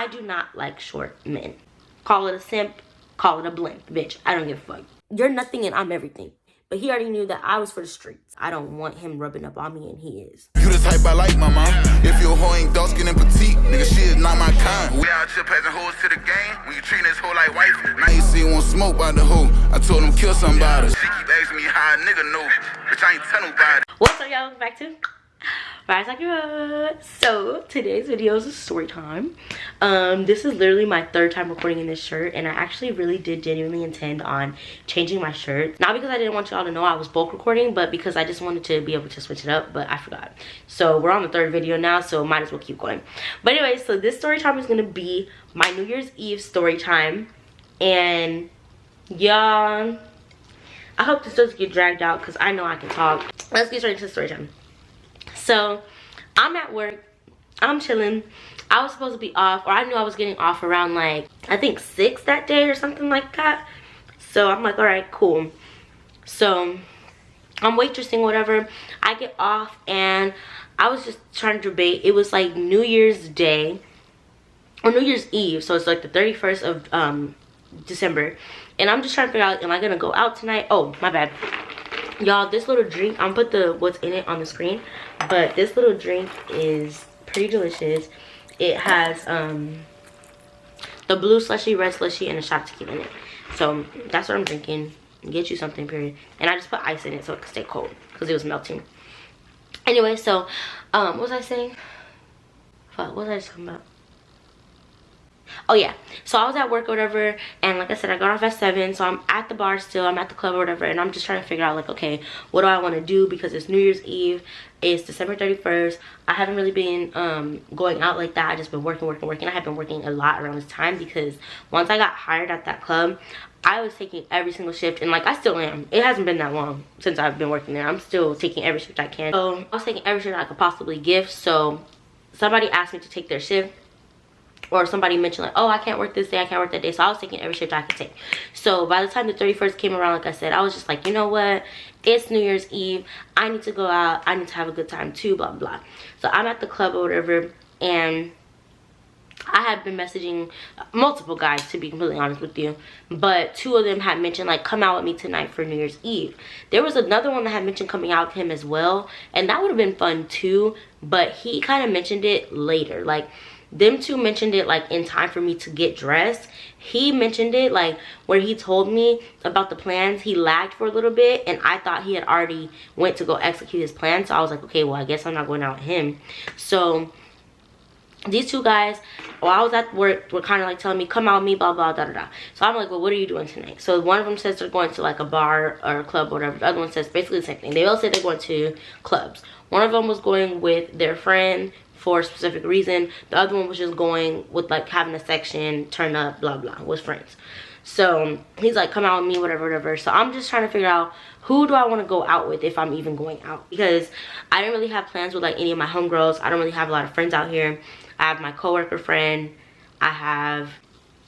I do not like short men. Call it a simp, call it a blimp, bitch. I don't give a fuck. You're nothing and I'm everything. But he already knew that I was for the streets. I don't want him rubbing up on me, and he is. You the type I like, mama. If your hoe ain't dark skin and petite, nigga, she is not my kind. We out here passing hoes to the game. When you treat this hoe like wife. Now you see one smoke by the hoe. I told him kill somebody. She keep asking me how a nigga know. Bitch, I ain't tell nobody. What's up, y'all? Welcome back to Mariah. So today's video is a story time. This is literally my third time recording in this shirt, and I actually really did genuinely intend on changing my shirt, not because I didn't want y'all to know I was bulk recording, but because I just wanted to be able to switch it up, but I forgot. So we're on the third video now, so might as well keep going. But anyway, so this story time is gonna be my New Year's Eve story time, and y'all, I hope this doesn't get dragged out because I know I can talk. Let's get straight into the story time. So I'm at work, I'm chilling. I was supposed to be off, or I knew I was getting off around like, I think 6 that day or something like that. So I'm like, all right, cool. So I'm waitressing, whatever. I get off and I was just trying to debate. It was like New Year's Day or New Year's Eve. So it's like the 31st of December. And I'm just trying to figure out, am I gonna go out tonight? Oh, my bad. Y'all, this little drink, I'm gonna put the what's in it on the screen, but this little drink is pretty delicious. It has the blue slushy, red slushy, and a shot of tequila in it. So that's what I'm drinking. Get you something, period. And I just put ice in it so it could stay cold because it was melting. Anyway, so what was I saying? What was I talking about? Oh yeah, so I was at work or whatever, and like I said, I got off at 7, so I'm at the bar still, I'm at the club or whatever, and I'm just trying to figure out like, okay, what do I want to do, because it's New Year's Eve, it's December 31st. I haven't really been going out like that. I just been working. I have been working a lot around this time because once I got hired at that club, I was taking every single shift, and like I still am. It hasn't been that long since I've been working there. I'm still taking every shift I can. So I was taking every shift I could possibly give. So somebody asked me to take their shift, or somebody mentioned like, oh, I can't work this day, I can't work that day. So I was taking every shift I could take. So by the time the 31st came around, like I said, I was just like, you know what, it's New Year's Eve, I need to go out, I need to have a good time too, blah blah. So I'm at the club or whatever, and I had been messaging multiple guys, to be completely honest with you, but 2 of them had mentioned like, come out with me tonight for New Year's Eve. There was another one that had mentioned coming out with him as well, and that would have been fun too, but he kind of mentioned it later. Like, them 2 mentioned it like in time for me to get dressed. He mentioned it like where he told me about the plans, he lagged for a little bit, and I thought he had already went to go execute his plan. So I was like, okay, well, I guess I'm not going out with him. So these 2 guys, while I was at work, were kind of like telling me, come out with me, blah blah da da da. So I'm like, well, what are you doing tonight? So one of them says they're going to like a bar or a club or whatever. The other one says basically the same thing. They all said they're going to clubs. One of them was going with their friend for a specific reason. The other one was just going with like having a section, turn up, blah blah, with friends. So he's like, come out with me, whatever whatever. So I'm just trying to figure out, who do I want to go out with if I'm even going out, because I didn't really have plans with like any of my homegirls. I don't really have a lot of friends out here. I have my coworker friend, I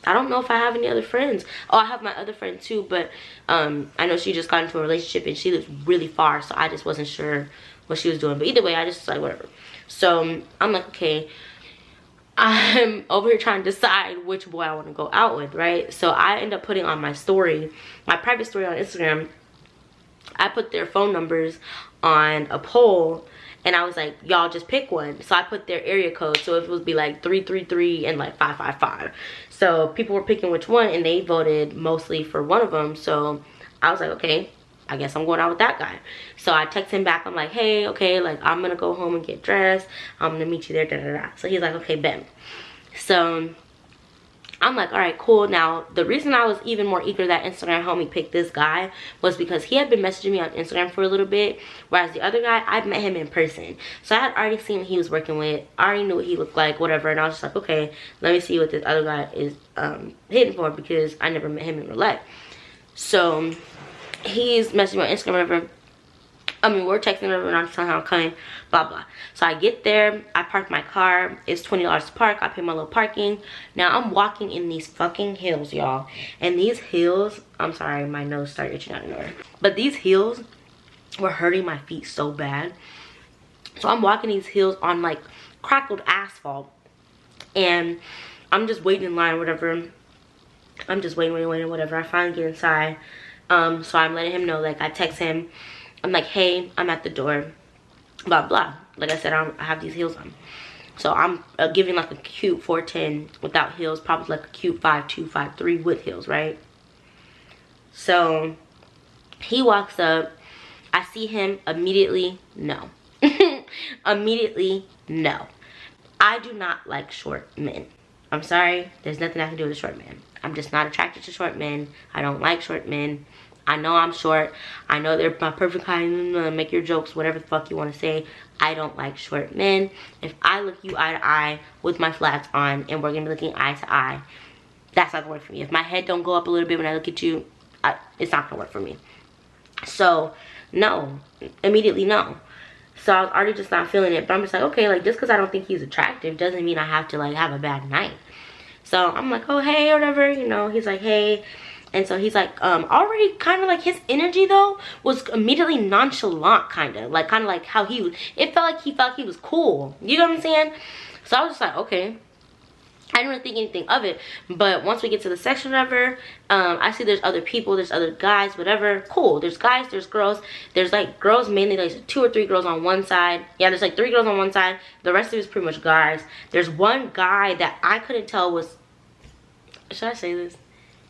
don't know if I have any other friends. Oh, I have my other friend too, but I know she just got into a relationship and she lives really far, so I just wasn't sure what she was doing. But either way, I just was like, whatever. So I'm like, okay, I'm over here trying to decide which boy I want to go out with, right? So I end up putting on my story, my private story on Instagram, I put their phone numbers on a poll, and I was like, y'all just pick one. So I put their area code, so it would be like 333 and like 555. So people were picking which one, and they voted mostly for one of them. So I was like, okay, I guess I'm going out with that guy. So I text him back. I'm like, hey, okay, like I'm gonna go home and get dressed. I'm gonna meet you there, da da da. So he's like, okay, bet. So I'm like, all right, cool. Now, the reason I was even more eager that Instagram helped me pick this guy was because he had been messaging me on Instagram for a little bit, whereas the other guy, I've met him in person. So I had already seen what he was working with. I already knew what he looked like, whatever. And I was just like, okay, let me see what this other guy is hitting for, because I never met him in real life. So he's messaging me on Instagram, whatever. I mean, we're texting whatever, and I'm just telling him I'm coming, blah blah. So I get there, I park my car. It's $20 to park. I pay my little parking. Now I'm walking in these fucking hills, y'all, and these hills, I'm sorry, my nose started itching out of nowhere, but these hills were hurting my feet so bad. So I'm walking these hills on like crackled asphalt, and I'm just waiting in line or whatever. I'm just waiting, whatever. I finally get inside. So I'm letting him know, like, I text him. I'm like, hey, I'm at the door, blah, blah. Like I said, I have these heels on. So I'm giving like a cute 410 without heels, probably like a cute 5'2", 5'3" with heels, right? So he walks up. I see him immediately, no. Immediately, no. I do not like short men. I'm sorry, there's nothing I can do with a short man. I'm just not attracted to short men. I don't like short men. I know I'm short. I know they're my perfect kind. Make your jokes, whatever the fuck you want to say. I don't like short men. If I look you eye to eye with my flats on and we're gonna be looking eye to eye, that's not gonna work for me. If my head don't go up a little bit when I look at you, it's not gonna work for me. So no, immediately no. So I was already just not feeling it. But I'm just like, okay, like, just because I don't think he's attractive doesn't mean I have to, like, have a bad night. So I'm like, oh, hey, or whatever, you know. He's like, hey. And so he's like, already kind of like his energy, though, was immediately nonchalant, kind of like how he was. It felt like he was cool. You know what I'm saying? So I was just like, okay. I didn't really think anything of it. But once we get to the section, whatever, I see there's other people, there's other guys, whatever. Cool. There's guys, there's girls. There's like girls, mainly like 2 or 3 girls on one side. Yeah, there's like 3 girls on one side. The rest of it is pretty much guys. There's one guy that I couldn't tell was, should I say this?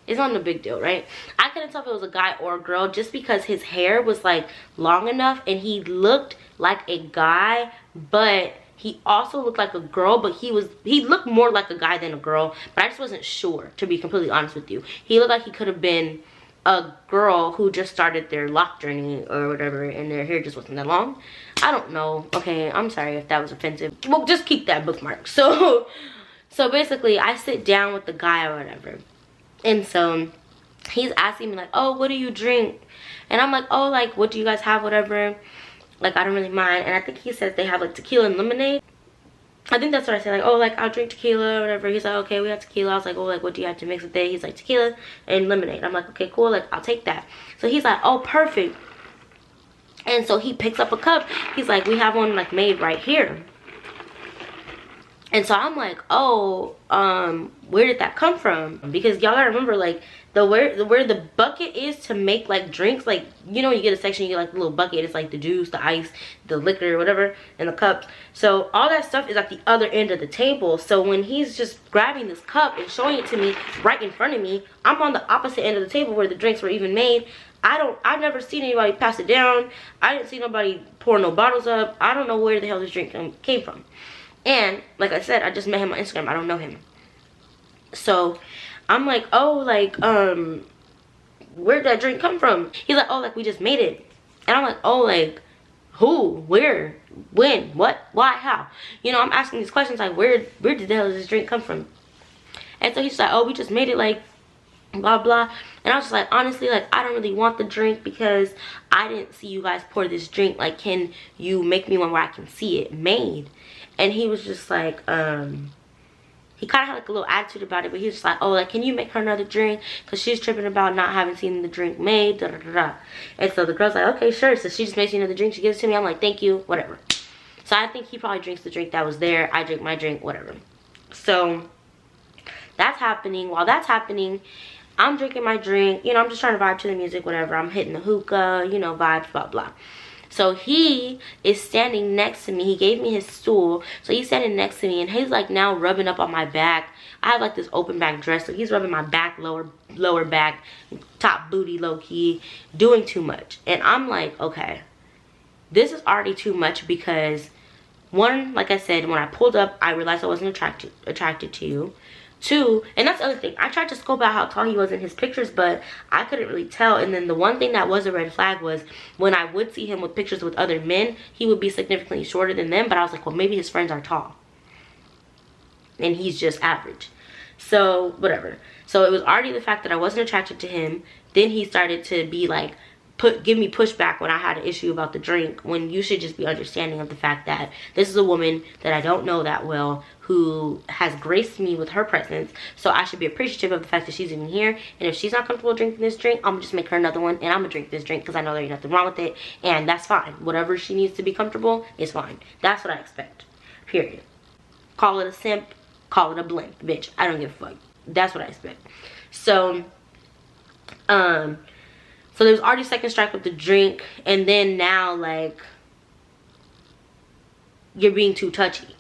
It's not a big deal, right? I couldn't tell if it was a guy or a girl just because his hair was like long enough and he looked like a guy, but he also looked like a girl, but he looked more like a guy than a girl, but I just wasn't sure, to be completely honest with you. He looked like he could have been a girl who just started their lock journey or whatever, and their hair just wasn't that long. I don't know. Okay, I'm sorry if that was offensive. Well, just keep that bookmark. So basically, I sit down with the guy or whatever, and so he's asking me like, oh, what do you drink? And I'm like, oh, like, what do you guys have, whatever. Like, I don't really mind. And I think he says they have like tequila and lemonade. I think that's what I said, like, oh, like, I'll drink tequila or whatever. He's like, okay, we have tequila. I was like, oh, like, what do you have to mix with it? He's like, tequila and lemonade. I'm like, okay, cool, like, I'll take that. So he's like, oh, perfect. And so he picks up a cup. He's like, we have one like made right here. And so I'm like, oh, where did that come from? Because y'all gotta remember, like, where the bucket is to make like drinks, like, you know, you get a section, you get like the little bucket, it's like the juice, the ice, the liquor, whatever, and the cups. So all that stuff is at the other end of the table. So when he's just grabbing this cup and showing it to me right in front of me, I'm on the opposite end of the table where the drinks were even made. I've never seen anybody pass it down. I didn't see nobody pour no bottles up. I don't know where the hell this drink came from. And like I said, I just met him on Instagram. I don't know him. So I'm like, oh, like, where'd that drink come from? He's like, oh, like, we just made it. And I'm like, oh, like, who, where, when, what, why, how? You know, I'm asking these questions like, where the hell does this drink come from? And so he's like, oh, we just made it, like, blah, blah. And I was just like, honestly, like, I don't really want the drink because I didn't see you guys pour this drink. Like, can you make me one where I can see it made? And he was just like, he kind of had like a little attitude about it, but he was just like, oh, like, can you make her another drink? Because she's tripping about not having seen the drink made, da da da da. And so the girl's like, okay, sure. So she just makes me another drink. She gives it to me. I'm like, thank you, whatever. So I think he probably drinks the drink that was there. I drink my drink, whatever. So that's happening. While that's happening, I'm drinking my drink. You know, I'm just trying to vibe to the music, whatever. I'm hitting the hookah, you know, vibes, blah, blah. So he is standing next to me. He gave me his stool. So he's standing next to me, and he's like now rubbing up on my back. I have like this open back dress, so he's rubbing my back, lower back, top booty, low key, doing too much. And I'm like, okay, this is already too much because, one, like I said, when I pulled up, I realized I wasn't attracted to you. 2, and that's the other thing, I tried to scope out how tall he was in his pictures, but I couldn't really tell. And then the one thing that was a red flag was when I would see him with pictures with other men, he would be significantly shorter than them. But I was like, well, maybe his friends are tall and he's just average. So whatever. So it was already the fact that I wasn't attracted to him. Then he started to be like, give me pushback when I had an issue about the drink, when you should just be understanding of the fact that this is a woman that I don't know that well, who has graced me with her presence. So I should be appreciative of the fact that she's even here. And if she's not comfortable drinking this drink, I'm gonna just make her another one, and I'm gonna drink this drink because I know there ain't nothing wrong with it, and that's fine. Whatever she needs to be comfortable is fine. That's what I expect, period. Call it a simp, call it a blend, bitch. I don't give a fuck. That's what I expect. So so there was already second strike with the drink, and then now like you're being too touchy.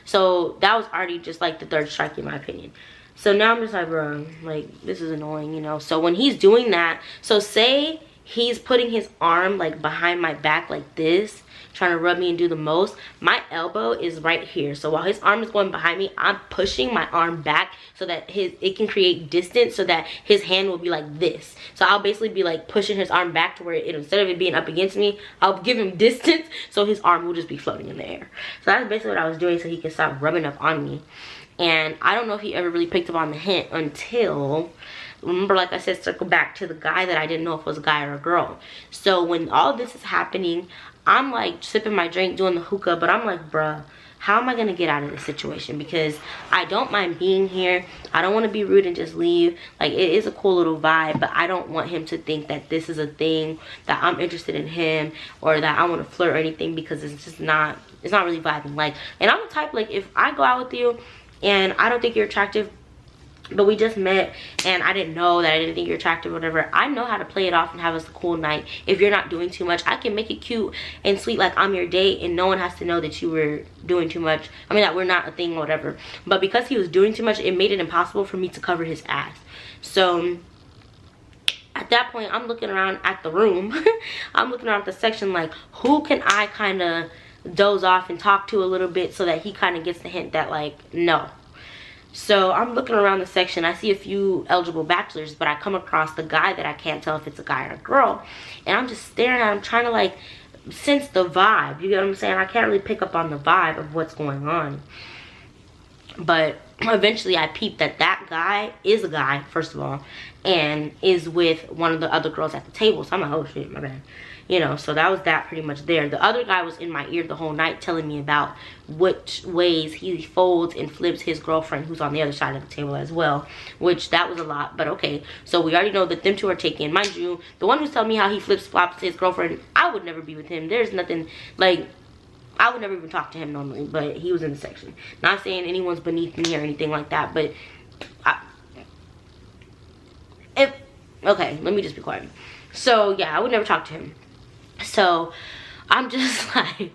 So that was already just like the third strike in my opinion. So now I'm just like, bro, like this is annoying, you know. So when he's doing that, so say he's putting his arm like behind my back like this, trying to rub me and do the most, my elbow is right here. So while his arm is going behind me, I'm pushing my arm back so that it can create distance, so that his hand will be like this. So I'll basically be like pushing his arm back to where instead of it being up against me, I'll give him distance, so his arm will just be floating in the air. So that's basically what I was doing, so he could stop rubbing up on me. And I don't know if he ever really picked up on the hint until, remember, like I said, circle back to the guy that I didn't know if it was a guy or a girl. So when all this is happening, I'm like sipping my drink, doing the hookah, but I'm like, bruh, how am I gonna get out of this situation? Because I don't mind being here. I don't want to be rude and just leave. Like, it is a cool little vibe, but I don't want him to think that this is a thing, that I'm interested in him, or that I want to flirt or anything, because it's just not, it's not really vibing. Like, and I'm the type, like, if I go out with you and I don't think you're attractive, but we just met and I didn't know that I didn't think you're attractive or whatever, I know how to play it off and have us a cool night. If you're not doing too much, I can make it cute and sweet, like I'm your date, and no one has to know that you were doing too much. I mean, that we're not a thing or whatever. But because he was doing too much, it made it impossible for me to cover his ass. So at that point, I'm looking around at the room. I'm looking around the section like, who can I kind of doze off and talk to a little bit, so that he kind of gets the hint that like, no. So I'm looking around the section. I see a few eligible bachelors, but I come across the guy that I can't tell if it's a guy or a girl. And I'm just staring at him, trying to like sense the vibe. You get what I'm saying? I can't really pick up on the vibe of what's going on. But eventually I peeped that that guy is a guy, first of all, and is with one of the other girls at the table. So I'm like, oh shit, my bad. You know, so that was that pretty much there. The other guy was in my ear the whole night, telling me about which ways he folds and flips his girlfriend, who's on the other side of the table as well, which that was a lot, but okay. So we already know that them two are taken. Mind you, the one who's telling me how he flips flops his girlfriend, I would never be with him. There's nothing, like, I would never even talk to him normally, but he was in the section. Not saying anyone's beneath me or anything like that, but okay, let me just be quiet. So yeah, I would never talk to him. So I'm just like,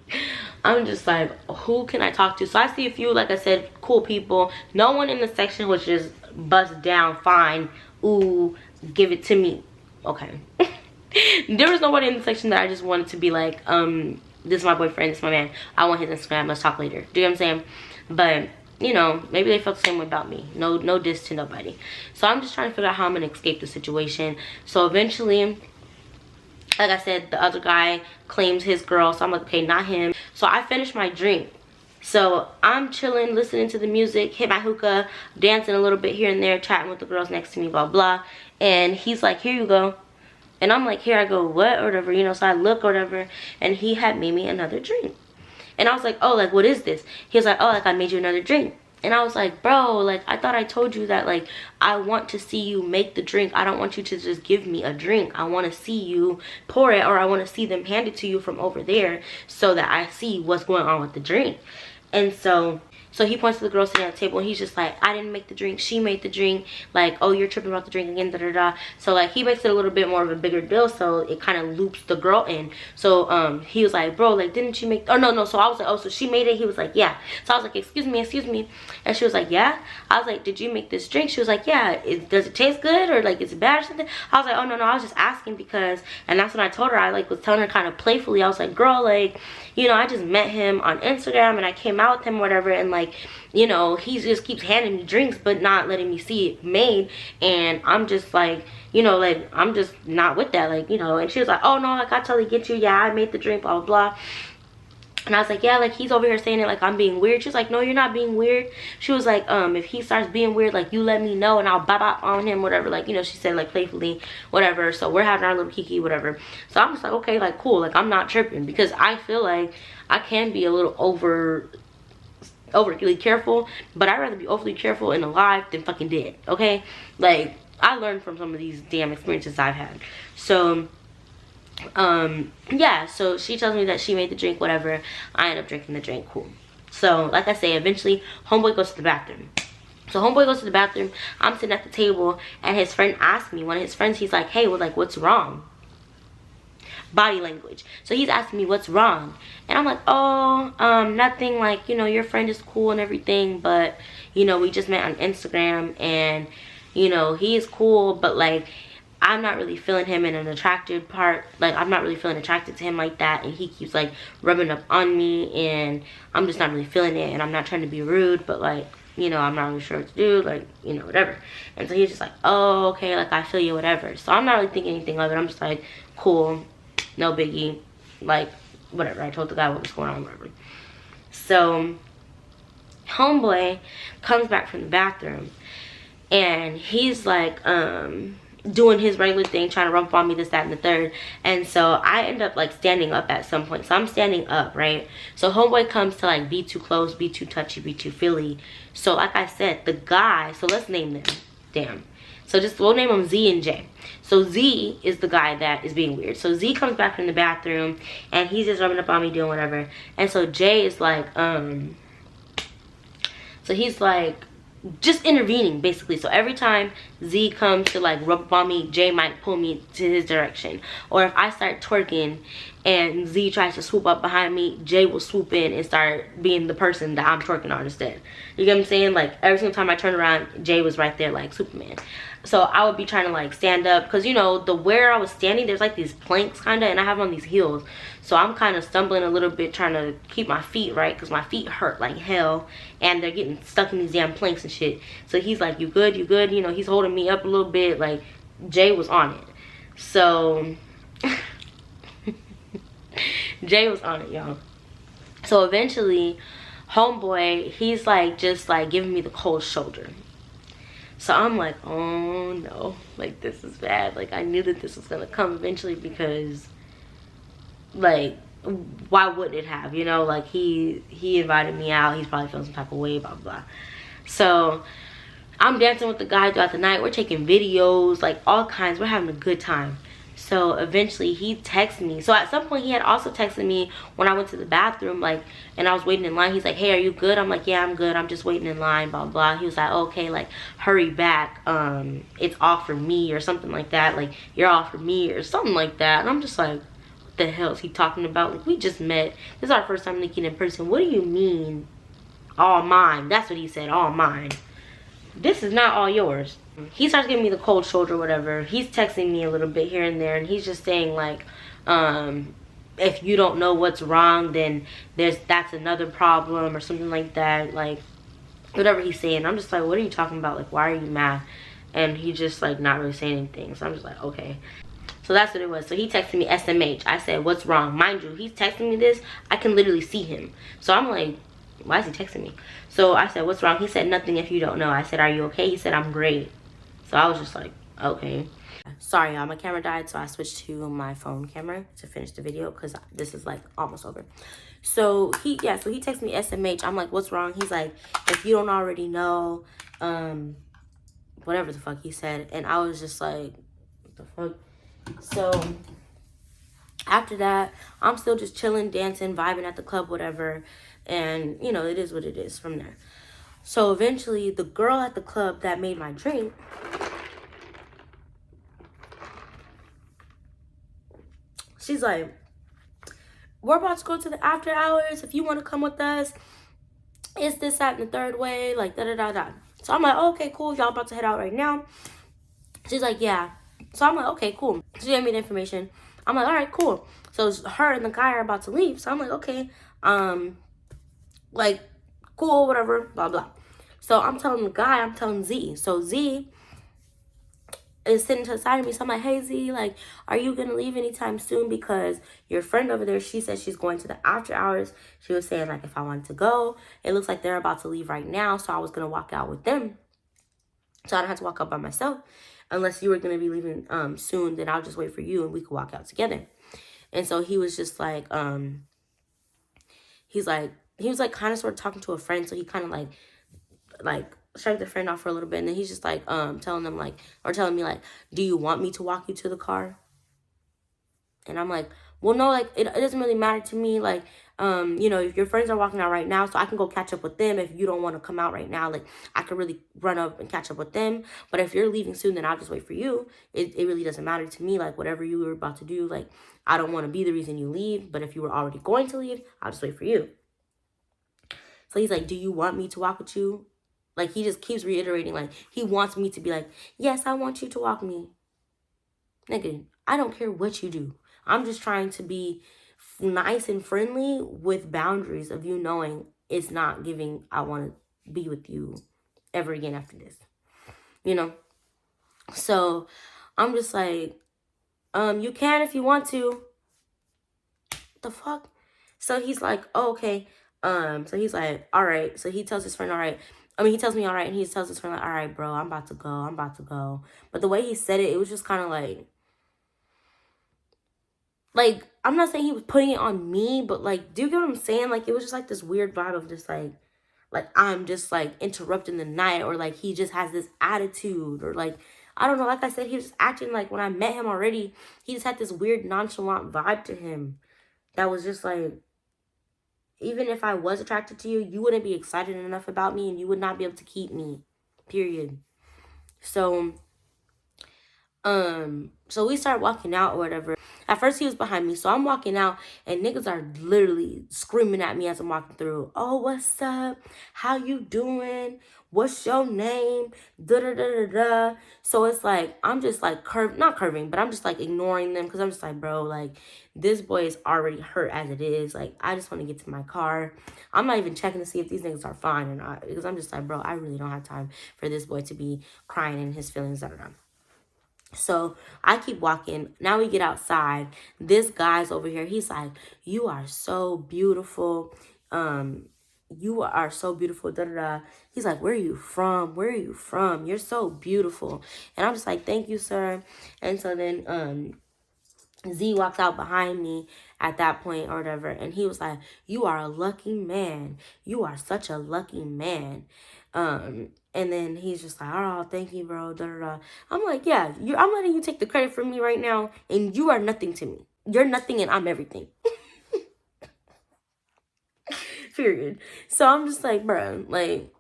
who can I talk to? So I see a few, like I said, cool people. No one in the section was just bust down, fine, ooh, give it to me. Okay. There was nobody in the section that I just wanted to be like, this is my boyfriend, this is my man, I want his Instagram, let's talk later. Do you know what I'm saying? But you know, maybe they felt the same way about me. No diss to nobody. So I'm just trying to figure out how I'm gonna escape the situation. So eventually, like I said, the other guy claims his girl, so I'm like, okay, not him. So I finished my drink. So I'm chilling, listening to the music, hit my hookah, dancing a little bit here and there, chatting with the girls next to me, blah, blah. And he's like, here you go. And I'm like, here I go, what, or whatever, you know, so I look or whatever, and he had made me another drink. And I was like, oh, like, what is this? He was like, oh, like, I made you another drink. And I was like, bro, like, I thought I told you that, like, I want to see you make the drink. I don't want you to just give me a drink. I want to see you pour it, or I want to see them hand it to you from over there, so that I see what's going on with the drink. And so he points to the girl sitting at the table, and he's just like, I didn't make the drink, she made the drink. Like, oh, you're tripping about the drink again, da da da. So like, he makes it a little bit more of a bigger deal, so it kind of loops the girl in. So he was like, bro, like, didn't you make, oh no. So I was like, oh, so she made it? He was like, yeah. So I was like, excuse me. And she was like, yeah. I was like, did you make this drink? She was like, yeah. Does it taste good, or like, is it bad or something? I was like, oh no, I was just asking because, and that's when I told her, I like was telling her kind of playfully, I was like, girl, like, you know, I just met him on Instagram and I came out with him, whatever, and like, you know, he just keeps handing me drinks but not letting me see it made, and I'm just like, you know, like, I'm just not with that, like, you know. And she was like, oh no, like, I totally get you, yeah, I made the drink, blah blah blah. And I was like, yeah, like, he's over here saying it like I'm being weird. She was like, no, you're not being weird. She was like, if he starts being weird, like, you let me know and I'll bop on him, whatever. Like, you know, she said, like, playfully, whatever. So we're having our little kiki, whatever. So I'm just like, okay, like, cool, like, I'm not tripping, because I feel like I can be a little overly careful, but I'd rather be overly careful and alive than fucking dead, okay? Like, I learned from some of these damn experiences I've had. So yeah, so she tells me that she made the drink, whatever. I end up drinking the drink, cool. So like I say, eventually homeboy goes to the bathroom. So homeboy goes to the bathroom. I'm sitting at the table, and his friend asked me, one of his friends, he's like, hey, well, like, what's wrong? Body language. So he's asking me what's wrong, and I'm like, oh, nothing, like, you know, your friend is cool and everything, but, you know, we just met on Instagram, and, you know, he is cool, but like, I'm not really feeling him in an attractive part. Like, I'm not really feeling attracted to him like that, and he keeps like rubbing up on me, and I'm just not really feeling it. And I'm not trying to be rude, but like, you know, I'm not really sure what to do, like, you know, whatever. And so he's just like, oh, okay, like, I feel you, whatever. So I'm not really thinking anything of it. I'm just like, cool, no biggie, like, whatever. I told the guy what was going on, whatever. So homeboy comes back from the bathroom, and he's like, doing his regular thing, trying to rump on me, this, that, and the third. And so I end up like standing up at some point. So I'm standing up, right? So homeboy comes to like be too close, be too touchy, be too feely. So like I said, the guy, so let's name them. Damn. So just, we'll name them Z and J. So Z is the guy that is being weird. So Z comes back from the bathroom, and he's just rubbing up on me, doing whatever. And so J is like, so he's like, just intervening basically. So every time Z comes to like rub up on me, Jay might pull me to his direction. Or if I start twerking and Z tries to swoop up behind me, Jay will swoop in and start being the person that I'm twerking on instead. You get what I'm saying? Like every single time I turn around, Jay was right there like Superman. So I would be trying to like stand up, because you know, the where I was standing, there's like these planks kind of, and I have on these heels. So I'm kind of stumbling a little bit, trying to keep my feet right, because my feet hurt like hell, and they're getting stuck in these damn planks and shit. So he's like, you good, you good? You know, he's holding me up a little bit. Like, Jay was on it. So Jay was on it, y'all. So eventually homeboy, he's like just like giving me the cold shoulder. So I'm like, oh no, like this is bad. Like I knew that this was gonna come eventually, because like, why wouldn't it have, you know? Like he invited me out, he's probably feeling some type of way, blah blah. So I'm dancing with the guy throughout the night, we're taking videos, like all kinds, we're having a good time. So eventually he texted me. So at some point he had also texted me when I went to the bathroom, like, and I was waiting in line. He's like, hey, are you good? I'm like, yeah, I'm good, I'm just waiting in line, blah blah. He was like, okay, like hurry back, it's all for me, or something like that, like you're all for me, or something like that. And I'm just like, what the hell is he talking about? Like, we just met, this is our first time meeting in person. What do you mean all mine? That's what he said, all mine. This is not all yours. He starts giving me the cold shoulder, whatever. He's texting me a little bit here and there, and he's just saying like, if you don't know what's wrong, then that's another problem, or something like that, like whatever he's saying. I'm just like, what are you talking about? Like, why are you mad? And he just like not really saying anything. So I'm just like, okay. So that's what it was. So he texted me SMH. I said, what's wrong? Mind you, he's texting me this, I can literally see him. So I'm like, why is he texting me? So I said, what's wrong? He said, nothing, if you don't know. I said, are you okay? He said, I'm great. So I was just like, okay. Sorry, y'all, my camera died, so I switched to my phone camera to finish the video, because this is like almost over. So he texted me SMH. I'm like, what's wrong? He's like, if you don't already know, whatever the fuck he said. And I was just like, what the fuck? So after that, I'm still just chilling, dancing, vibing at the club, whatever. And, you know, it is what it is from there. So eventually, the girl at the club that made my drink, she's like, we're about to go to the after hours. If you want to come with us, it's this, that, and the third way, like, da-da-da-da. So I'm like, oh, okay, cool. Y'all about to head out right now? She's like, yeah. So I'm like, okay, cool. She gave me the information. I'm like, all right, cool. So her and the guy are about to leave. So I'm like, okay, like, cool, whatever, blah blah. So I'm telling the guy, I'm telling Z. So Z is sitting to the side of me. So I'm like, hey Z, like, are you gonna leave anytime soon? Because your friend over there, she said she's going to the after hours. She was saying like, if I wanted to go, it looks like they're about to leave right now, so I was gonna walk out with them, so I don't have to walk out by myself. Unless you were gonna be leaving soon, then I'll just wait for you and we could walk out together. And so he was just like, he was like kind of sort of talking to a friend, so he kind of like shrugged the friend off for a little bit, and then he's just like telling them like, or telling me like, do you want me to walk you to the car? And I'm like, well, no, like it doesn't really matter to me, like you know, if your friends are walking out right now, so I can go catch up with them. If you don't want to come out right now, like, I could really run up and catch up with them. But if you're leaving soon, then I'll just wait for you. It really doesn't matter to me, like, whatever you were about to do, like, I don't want to be the reason you leave. But if you were already going to leave, I'll just wait for you. So he's like, do you want me to walk with you? Like, he just keeps reiterating, like, he wants me to be like, yes, I want you to walk me. Nigga, I don't care what you do. I'm just trying to be nice and friendly with boundaries of you knowing it's not giving, I want to be with you ever again after this. You know? So, I'm just like, you can if you want to. The fuck? So he's like, oh, okay. So he's like, all right. So he tells his friend, all right. He tells me all right, and he tells his friend, like, all right, bro, I'm about to go. But the way he said it was just kind of like, I'm not saying he was putting it on me, but, like, do you get what I'm saying? Like, it was just, like, this weird vibe of just, like, I'm just, like, interrupting the night, or, like, he just has this attitude, or, like, I don't know. Like I said, he was just acting like, when I met him already, he just had this weird nonchalant vibe to him that was just, like, even if I was attracted to you, you wouldn't be excited enough about me, and you would not be able to keep me, period. So we start walking out or whatever. At first he was behind me, so I'm walking out, and niggas are literally screaming at me as I'm walking through. Oh, what's up? How you doing? What's your name? Da-da-da-da-da. So it's like, I'm just like not curving, but I'm just like ignoring them, because I'm just like, bro, like, this boy is already hurt as it is. Like, I just want to get to my car. I'm not even checking to see if these niggas are fine or not, because I'm just like, bro, I really don't have time for this boy to be crying in his feelings. Da-da-da. So I keep walking. Now we get outside. This guy's over here. He's like, you are so beautiful. You are so beautiful. Da da da. He's like, where are you from? Where are you from? You're so beautiful. And I'm just like, thank you, sir. And so then Z walks out behind me at that point or whatever. And he was like, you are a lucky man. You are such a lucky man. And then he's just like, oh, thank you, bro. Da, da, da. I'm like, yeah, I'm letting you take the credit from me right now, and you are nothing to me. You're nothing, and I'm everything. Period. So I'm just like, bro, like,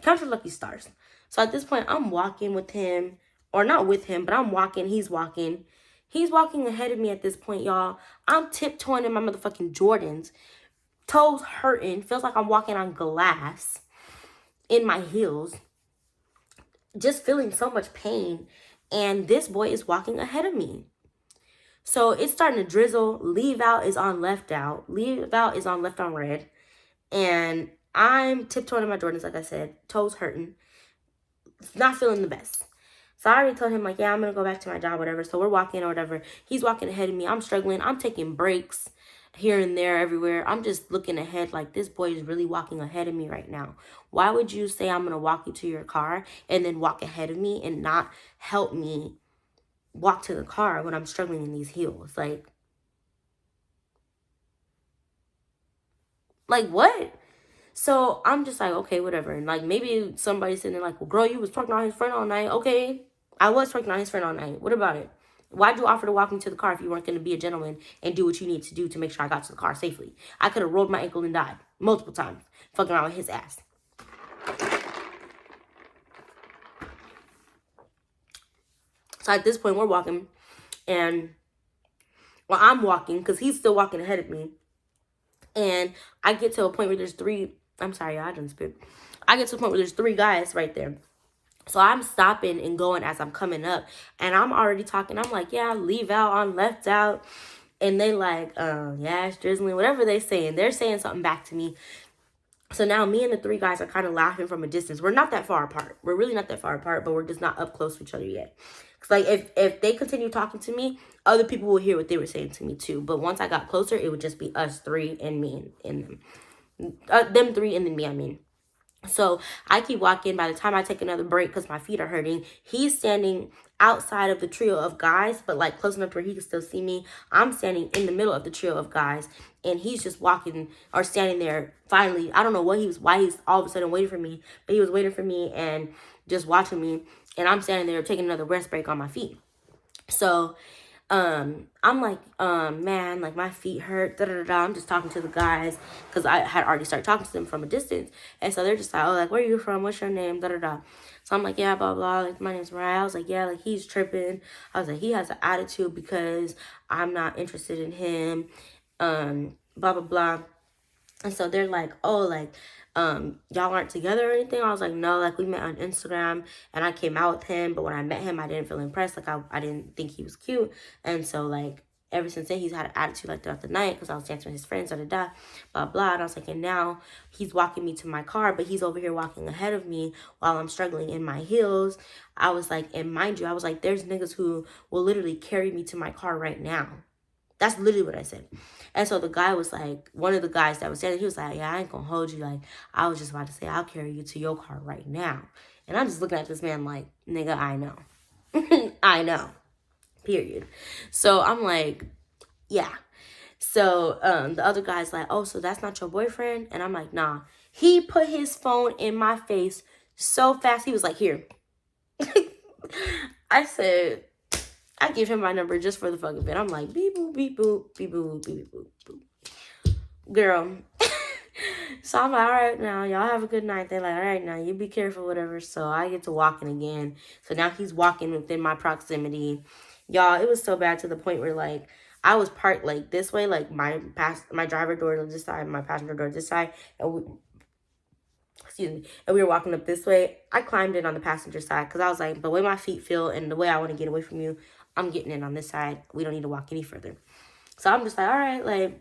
count your lucky stars. So at this point, I'm walking with him, or not with him, but I'm walking. He's walking. He's walking ahead of me at this point, y'all. I'm tiptoeing in my motherfucking Jordans, toes hurting, feels like I'm walking on glass in my heels, just feeling so much pain, and this boy is walking ahead of me. So it's starting to drizzle. Leave out is on left out. Leave out is on left on red. And I'm tiptoeing in my Jordans, like I said, toes hurting, not feeling the best. So I already told him, like, yeah, I'm going to go back to my job, whatever. So we're walking or whatever. He's walking ahead of me. I'm struggling. I'm taking breaks here and there, everywhere. I'm just looking ahead like, this boy is really walking ahead of me right now. Why would you say I'm going to walk you to your car and then walk ahead of me and not help me walk to the car when I'm struggling in these heels? Like what? So I'm just like, okay, whatever. And like, maybe somebody's sitting there like, well, girl, you was twerking on his friend all night. Okay, I was twerking on his friend all night. What about it? Why'd you offer to walk me to the car if you weren't going to be a gentleman and do what you need to do to make sure I got to the car safely? I could have rolled my ankle and died multiple times fucking around with his ass. So at this point, we're walking, and well, I'm walking because he's still walking ahead of me. And I get to a point where there's three. I'm sorry, I didn't spit. I get to a point where there's three guys right there. So I'm stopping and going as I'm coming up, and I'm already talking. I'm like, yeah, leave out on left out. And they like, yeah, it's drizzling, whatever they saying. They're saying something back to me. So now me and the three guys are kind of laughing from a distance. We're not that far apart. We're really not that far apart, but we're just not up close to each other yet. Because like, if they continue talking to me, other people will hear what they were saying to me too. But once I got closer, it would just be us three and me and them. Them three and then me, I mean. So I keep walking. By the time I take another break because my feet are hurting, he's standing outside of the trio of guys, but like close enough where he can still see me. I'm standing in the middle of the trio of guys, and he's just walking or standing there. Finally, I don't know why he's all of a sudden waiting for me, but he was waiting for me and just watching me, and I'm standing there taking another rest break on my feet. So I'm like, man, like my feet hurt, da da da. I'm just talking to the guys because I had already started talking to them from a distance, and so they're just like, oh, like where are you from? What's your name? Da da da. So I'm like, yeah, blah blah. Like my name's Mariah. I was like, yeah, like he's tripping. I was like, he has an attitude because I'm not interested in him. Blah blah blah. And so they're like, oh, like, y'all aren't together or anything? I was like, no, like we met on Instagram and I came out with him, but when I met him, I didn't feel impressed. Like I didn't think he was cute. And so like ever since then, he's had an attitude like throughout the night because I was dancing with his friends, da da da, blah blah. And I was like, and now he's walking me to my car, but he's over here walking ahead of me while I'm struggling in my heels. I was like, and mind you, I was like, there's niggas who will literally carry me to my car right now. That's literally what I said. And so the guy was like, one of the guys that was standing, he was like, yeah, I ain't gonna hold you. Like, I was just about to say, I'll carry you to your car right now. And I'm just looking at this man like, nigga, I know. I know. Period. So I'm like, yeah. So the other guy's like, oh, so that's not your boyfriend? And I'm like, nah. He put his phone in my face so fast. He was like, here. I said, I give him my number just for the fuck of it. I'm like, beep, boop, beep, boop, beep, boop, beep, boop, boop. Girl. So I'm like, all right, now, y'all have a good night. They're like, all right, now, you be careful, whatever. So I get to walking again. So now he's walking within my proximity. Y'all, it was so bad to the point where, like, I was parked, like, this way, like, my driver door to this side, my passenger door to this side. And we were walking up this way. I climbed in on the passenger side because I was like, the way my feet feel and the way I want to get away from you, I'm getting in on this side. We don't need to walk any further. So I'm just like, all right, like,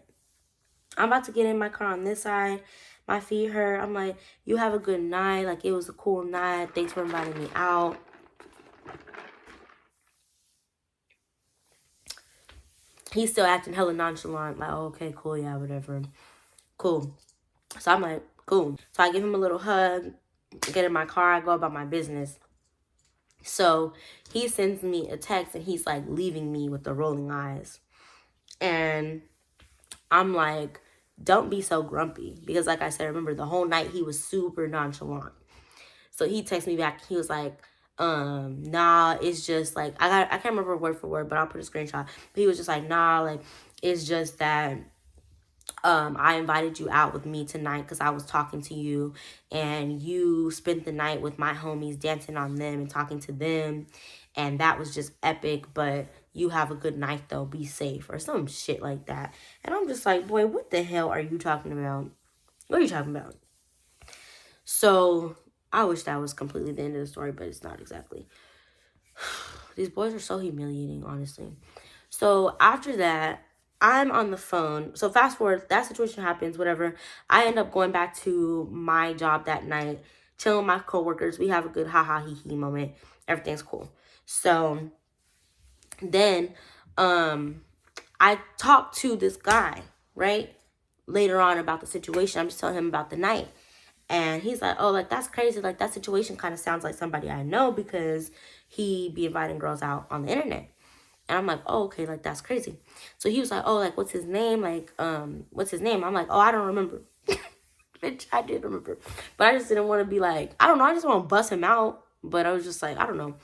I'm about to get in my car on this side. My feet hurt. I'm like, you have a good night. Like, it was a cool night. Thanks for inviting me out. He's still acting hella nonchalant. Like, oh, okay, cool, yeah, whatever. Cool. So I'm like, cool. So I give him a little hug, get in my car, I go about my business. So he sends me a text and he's like leaving me with the rolling eyes. And I'm like, don't be so grumpy. Because like I said, remember the whole night he was super nonchalant. So he texted me back. He was like, nah, it's just like, I can't remember word for word, but I'll put a screenshot. But he was just like, nah, like, it's just that I invited you out with me tonight because I was talking to you and you spent the night with my homies dancing on them and talking to them. And that was just epic, but you have a good night though. Be safe or some shit like that. And I'm just like, boy, what the hell are you talking about? What are you talking about? So I wish that was completely the end of the story, but it's not exactly. These boys are so humiliating, honestly. So after that, I'm on the phone. So fast forward, that situation happens, whatever. I end up going back to my job that night, chilling with my coworkers. We have a good ha-ha hee-hee moment. Everything's cool. So then I talked to this guy, right? Later on about the situation. I'm just telling him about the night. And he's like, oh, like, that's crazy. Like, that situation kind of sounds like somebody I know because he be inviting girls out on the internet. And I'm like, oh, okay, like, that's crazy. So he was like, oh, like, what's his name? Like, what's his name? I'm like, oh, I don't remember. Bitch, I did remember. But I just didn't want to be like, I don't know. I just want to bust him out. But I was just like, I don't know.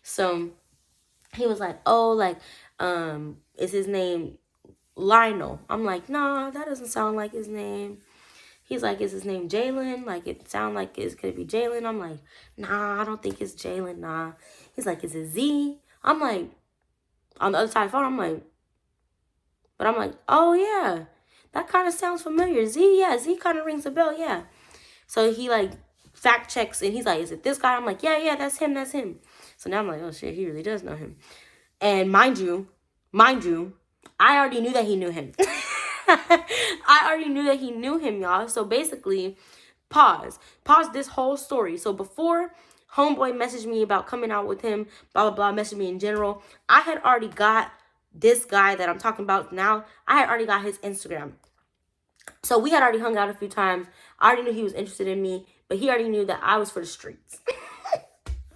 So he was like, oh, like, is his name Lionel? I'm like, nah, that doesn't sound like his name. He's like, is his name Jalen? Like, it sound like it's gonna be Jalen. I'm like, nah, I don't think it's Jalen, nah. He's like, is it Z? I'm like, on the other side of the phone, I'm like, oh yeah, that kind of sounds familiar. Z, yeah, Z kind of rings a bell, yeah. So he like fact checks and he's like, is it this guy? I'm like, yeah, that's him. So now I'm like, oh shit, he really does know him. And mind you, I already knew that he knew him. I already knew that he knew him, y'all. So basically, pause this whole story. So before homeboy messaged me about coming out with him, blah, blah, blah, messaged me in general, I had already got this guy that I'm talking about now. I had already got his Instagram. So we had already hung out a few times. I already knew he was interested in me, but he already knew that I was for the streets.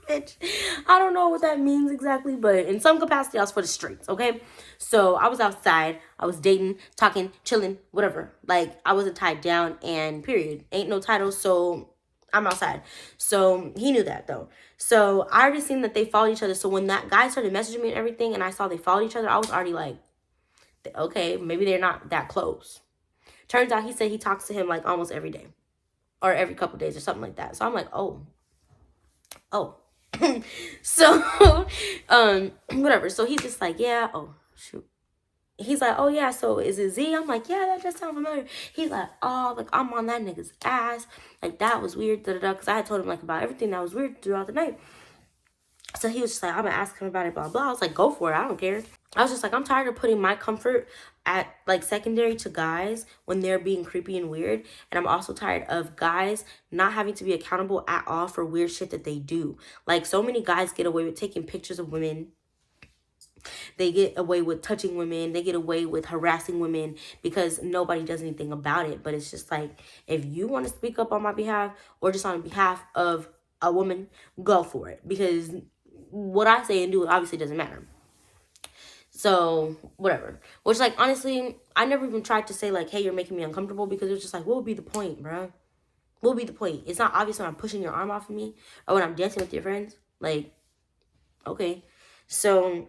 Bitch, I don't know what that means exactly, but in some capacity, I was for the streets, okay? So I was outside, I was dating, talking, chilling, whatever. Like, I wasn't tied down, and period. Ain't no title, so I'm outside. So he knew that though. So I already seen that they followed each other. So when that guy started messaging me and everything and I saw they followed each other, I was already like, okay, maybe they're not that close. Turns out he said he talks to him like almost every day or every couple days or something like that. So I'm like, oh. So, whatever. So he's just like, yeah, oh, shoot. He's like, oh, yeah, so is it Z? I'm like, yeah, that just sounds familiar. He's like, oh, like, I'm on that nigga's ass. Like, that was weird, da-da-da. Because I had told him, like, about everything that was weird throughout the night. So he was just like, I'm going to ask him about it, blah, blah. I was like, go for it. I don't care. I was just like, I'm tired of putting my comfort at, like, secondary to guys when they're being creepy and weird. And I'm also tired of guys not having to be accountable at all for weird shit that they do. Like, so many guys get away with taking pictures of women. They get away with touching women. They get away with harassing women because nobody does anything about it. But it's just like, if you want to speak up on my behalf or just on behalf of a woman, go for it. Because what I say and do obviously doesn't matter. So, whatever. Which, like, honestly, I never even tried to say, like, hey, you're making me uncomfortable, because it was just like, what would be the point, bro? What would be the point? It's not obvious when I'm pushing your arm off of me or when I'm dancing with your friends. Like, okay. So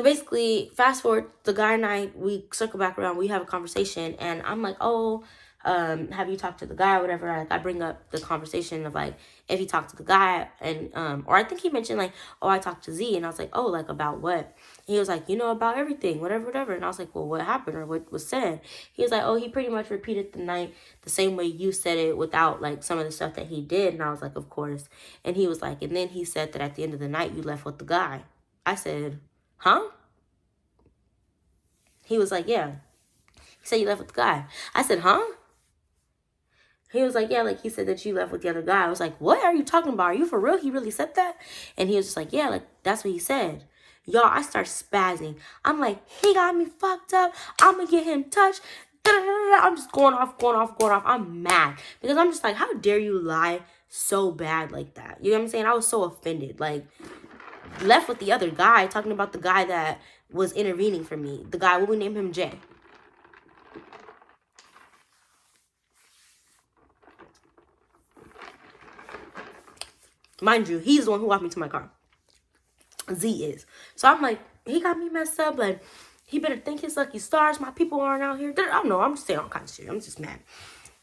basically, fast forward, the guy and I, we circle back around, we have a conversation, and I'm like, oh, have you talked to the guy or whatever? I bring up the conversation of, like, if he talked to the guy, and, or I think he mentioned, like, oh, I talked to Z, and I was like, oh, like, about what? And he was like, you know, about everything, whatever, and I was like, well, what happened, or what was said? He was like, oh, he pretty much repeated the night the same way you said it without, like, some of the stuff that he did, and I was like, of course, and he was like, and then he said that at the end of the night, you left with the guy. I said, huh? He was like, yeah. He said you left with the guy. I said, huh? He was like, yeah, like, he said that you left with the other guy. I was like, what are you talking about? Are you for real? He really said that? And he was just like, yeah, like, that's what he said. Y'all, I start spazzing. I'm like, he got me fucked up. I'm going to get him touched. I'm just going off. I'm mad. Because I'm just like, how dare you lie so bad like that? You know what I'm saying? I was so offended. Like, left with the other guy, talking about the guy that was intervening for me. The guy, what we name him, Jay. Mind you, he's the one who walked me to my car. Z is. So I'm like, he got me messed up. Like, he better thank his lucky stars. My people aren't out here. I don't know. I'm just saying all kinds of shit. I'm just mad.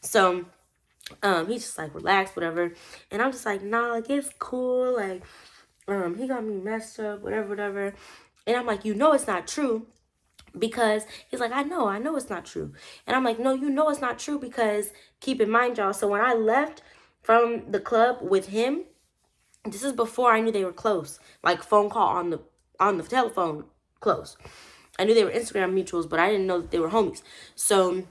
So, he's just like, relax, whatever. And I'm just like, nah, like, it's cool. Like, he got me messed up, whatever. And I'm like, you know it's not true. Because he's like, I know it's not true. And I'm like, no, you know it's not true, because keep in mind, y'all, so when I left from the club with him, this is before I knew they were close. Like, phone call on the telephone, close. I knew they were Instagram mutuals, but I didn't know that they were homies. So,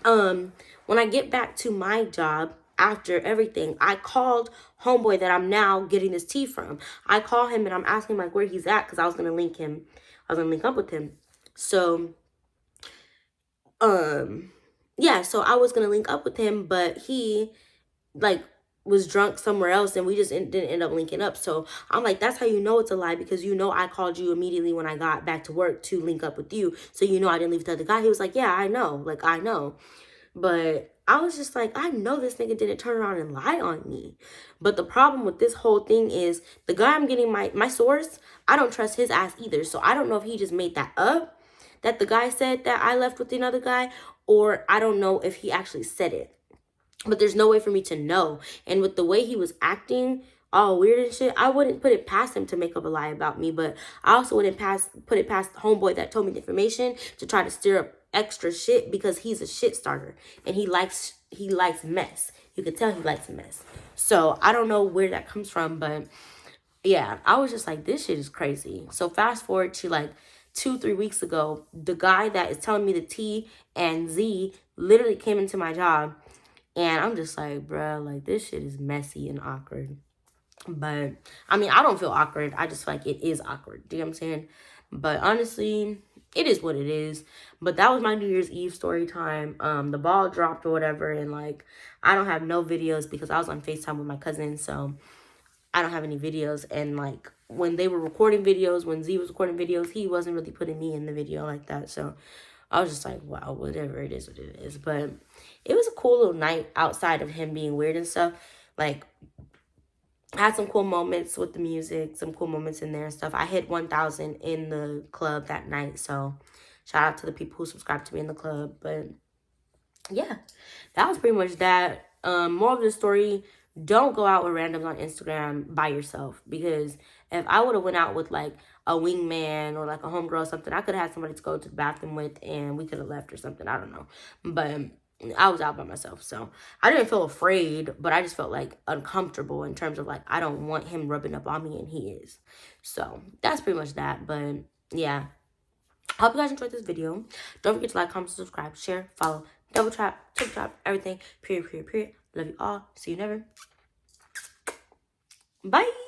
when I get back to my job after everything, I called homeboy that I'm now getting this tea from. I call him and I'm asking, like, where he's at, because I was going to link up with him. So, yeah, so I was going to link up with him, but he, like, was drunk somewhere else, and we just didn't end up linking up. So I'm like, that's how you know it's a lie, because you know I called you immediately when I got back to work to link up with you. So you know I didn't leave the other guy. He was like, yeah, I know. Like, I know. But I was just like, I know this nigga didn't turn around and lie on me. But the problem with this whole thing is the guy I'm getting my source, I don't trust his ass either. So I don't know if he just made that up, that the guy said that I left with another guy, or I don't know if he actually said it. But there's no way for me to know. And with the way he was acting all weird and shit, I wouldn't put it past him to make up a lie about me. But I also wouldn't put it past the homeboy that told me the information to try to stir up extra shit, because he's a shit starter. And he likes mess. You can tell he likes a mess. So I don't know where that comes from. But yeah, I was just like, this shit is crazy. So fast forward to like 2-3 weeks ago, the guy that is telling me the T and Z literally came into my job. And I'm just like, bruh, like, this shit is messy and awkward. But, I mean, I don't feel awkward. I just feel like it is awkward. Do you know what I'm saying? But honestly, it is what it is. But that was my New Year's Eve story time. The ball dropped or whatever. And, like, I don't have no videos because I was on FaceTime with my cousin. So, I don't have any videos. And, like, when they were recording videos, when Z was recording videos, he wasn't really putting me in the video like that. So, I was just like, wow, whatever it is, what it is. But it was a cool little night outside of him being weird and stuff. Like, I had some cool moments with the music, some cool moments in there and stuff. I hit 1,000 in the club that night, so shout out to the people who subscribed to me in the club. But yeah, that was pretty much that. More of the story, don't go out with randoms on Instagram by yourself, because if I would have went out with like a wingman or like a homegirl or something, I could have had somebody to go to the bathroom with and we could have left or something. I don't know. But I was out by myself, so I didn't feel afraid, but I just felt like uncomfortable in terms of like, I don't want him rubbing up on me, and he is. So that's pretty much that. But yeah, I hope you guys enjoyed this video. Don't forget to like, comment, subscribe, share, follow, double tap, triple tap, everything. Period, period, period. Love you all. See you never. Bye.